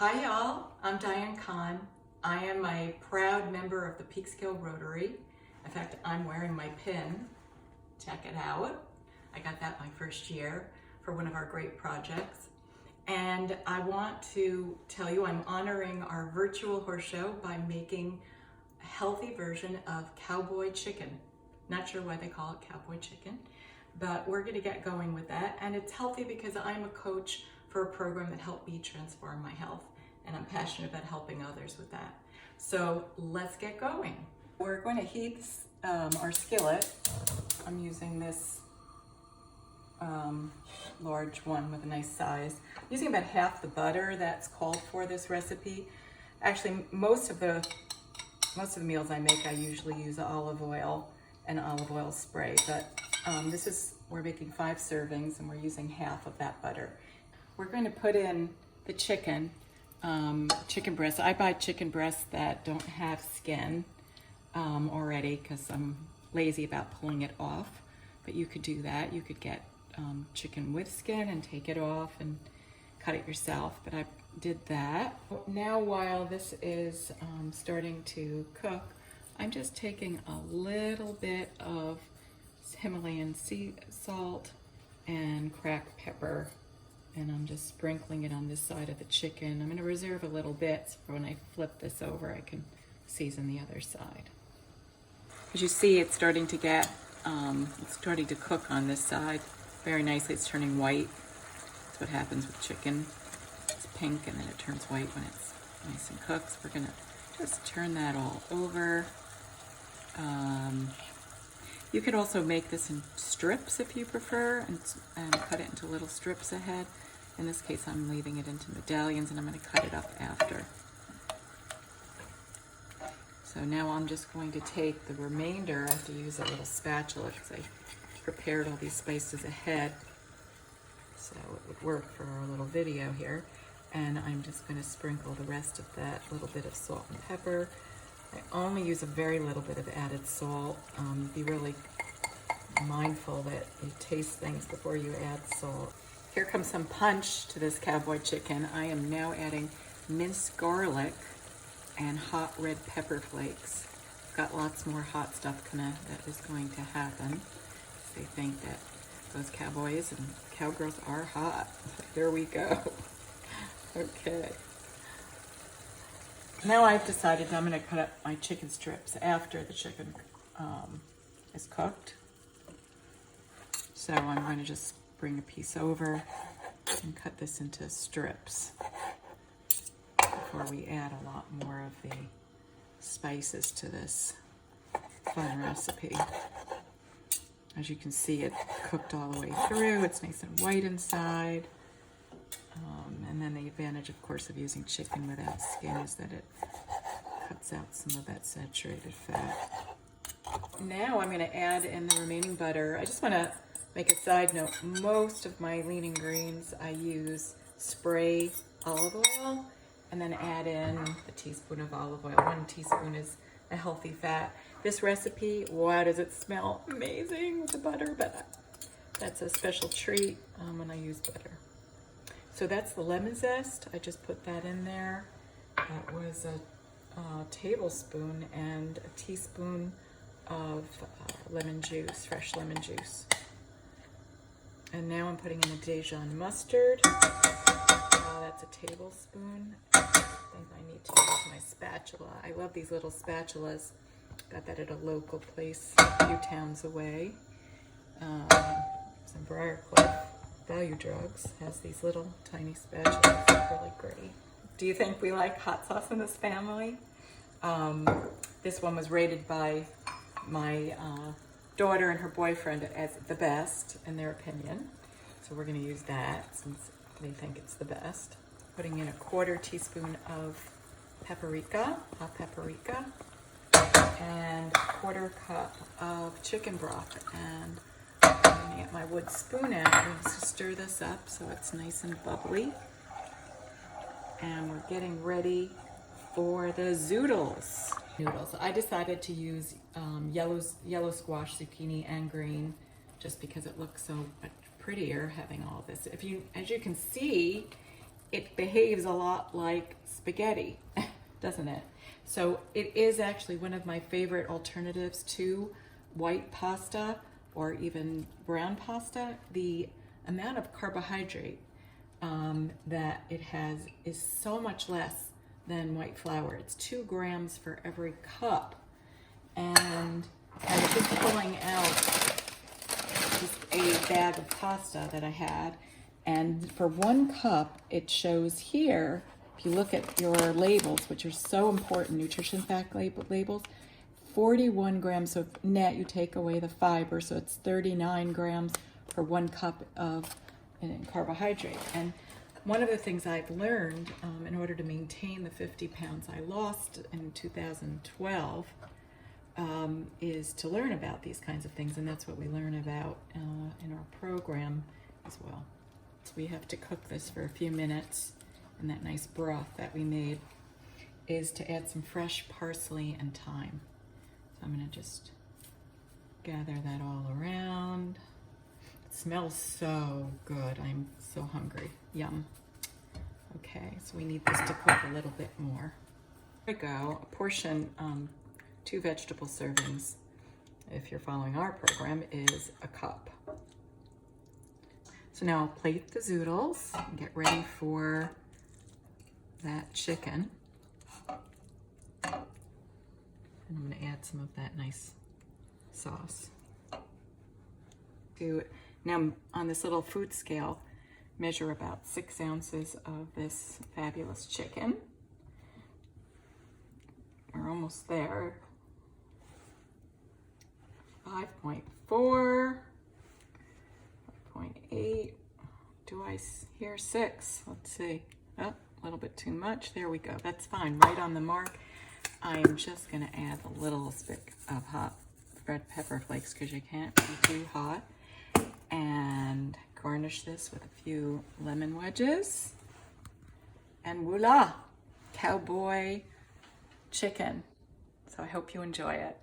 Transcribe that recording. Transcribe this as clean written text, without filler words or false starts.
Hi y'all, I'm Diane Kahn. I am a proud member of the Peekskill Rotary. In fact, I'm wearing my pin. Check it out. I got that my first year for one of our great projects. And I want to tell you I'm honoring our virtual horse show by making a healthy version of cowboy chicken. Not sure why they call it cowboy chicken, but we're gonna get going with that. And it's healthy because I'm a coach for a program that helped me transform my health. And I'm passionate about helping others with that. So let's get going. We're going to heat our skillet. I'm using this large one with a nice size. I'm using about half the butter that's called for this recipe. Actually, most of the meals I make, I usually use olive oil and olive oil spray, but we're making 5 servings and we're using half of that butter. We're going to put in the chicken breasts. I buy chicken breasts that don't have skin already because I'm lazy about pulling it off, but you could do that. You could get chicken with skin and take it off and cut it yourself, but I did that. Now while this is starting to cook, I'm just taking a little bit of Himalayan sea salt and cracked pepper, and I'm just sprinkling it on this side of the chicken. I'm going to reserve a little bit so for when I flip this over I can season the other side. As you see, it's starting to cook on this side very nicely. It's turning white. That's what happens with chicken. It's pink and then it turns white when it's nice and cooked. So we're going to just turn that all over. You could also make this in strips if you prefer and cut it into little strips ahead. In this case, I'm leaving it into medallions and I'm going to cut it up after. So now I'm just going to take the remainder. I have to use a little spatula because I prepared all these spices ahead, so it would work for our little video here. And I'm just going to sprinkle the rest of that little bit of salt and pepper. I only use a very little bit of added salt. Be really mindful that you taste things before you add salt. Here comes some punch to this cowboy chicken. I am now adding minced garlic and hot red pepper flakes. Got lots more hot stuff that is going to happen. They think that those cowboys and cowgirls are hot. There we go. Okay. Now I've decided I'm going to cut up my chicken strips after the chicken is cooked. So I'm going to just bring a piece over and cut this into strips before we add a lot more of the spices to this fun recipe. As you can see, it cooked all the way through. It's nice and white inside. And then the advantage, of course, of using chicken without skin is that it cuts out some of that saturated fat. Now I'm going to add in the remaining butter. I just want to make a side note. Most of my lean greens, I use spray olive oil and then add in a teaspoon of olive oil. 1 teaspoon is a healthy fat. This recipe, wow, does it smell amazing with the butter, but that's a special treat when I use butter. So that's the lemon zest. I just put that in there. That was a tablespoon and a teaspoon of lemon juice, fresh lemon juice. And now I'm putting in a Dijon mustard. That's a tablespoon. I think I need to use my spatula. I love these little spatulas. Got that at a local place a few towns away. Some Briarcliff Value Drugs has these little tiny spatulas. They're really great. Do you think we like hot sauce in this family? This one was rated by my daughter and her boyfriend as the best in their opinion. So we're going to use that since they think it's the best. Putting in a 1/4 teaspoon of paprika, hot paprika, and 1/4 cup of chicken broth. And I'm going to get my wood spoon out and stir this up so it's nice and bubbly. And we're getting ready for the zoodles. Noodles. I decided to use yellow squash, zucchini, and green just because it looks so much prettier having all this. As you can see, it behaves a lot like spaghetti, doesn't it? So it is actually one of my favorite alternatives to white pasta or even brown pasta. The amount of carbohydrate that it has is so much less than white flour. It's 2 grams for every cup. And I was just pulling out just a bag of pasta that I had, and for 1 cup, it shows here, if you look at your labels, which are so important, nutrition fact labels, 41 grams of net, you take away the fiber, so it's 39 grams for 1 cup of carbohydrate. And one of the things I've learned in order to maintain the 50 pounds I lost in 2012 is to learn about these kinds of things, and that's what we learn about in our program as well. So we have to cook this for a few minutes, and that nice broth that we made is to add some fresh parsley and thyme. So I'm going to just gather that all around. It smells so good. I'm so hungry. Yum. Okay, so we need this to cook a little bit more. There we go. A portion, 2 vegetable servings, if you're following our program, is a cup. So now I'll plate the zoodles and get ready for that chicken. And I'm going to add some of that nice sauce. Now on this little food scale, measure about 6 ounces of this fabulous chicken. We're almost there. 5.4, 5.8. Do I hear 6? Let's see. Oh, a little bit too much. There we go. That's fine. Right on the mark. I am just going to add a little stick of hot red pepper flakes because you can't be too hot. And garnish this with a few lemon wedges. And voila! Cowboy chicken. So I hope you enjoy it.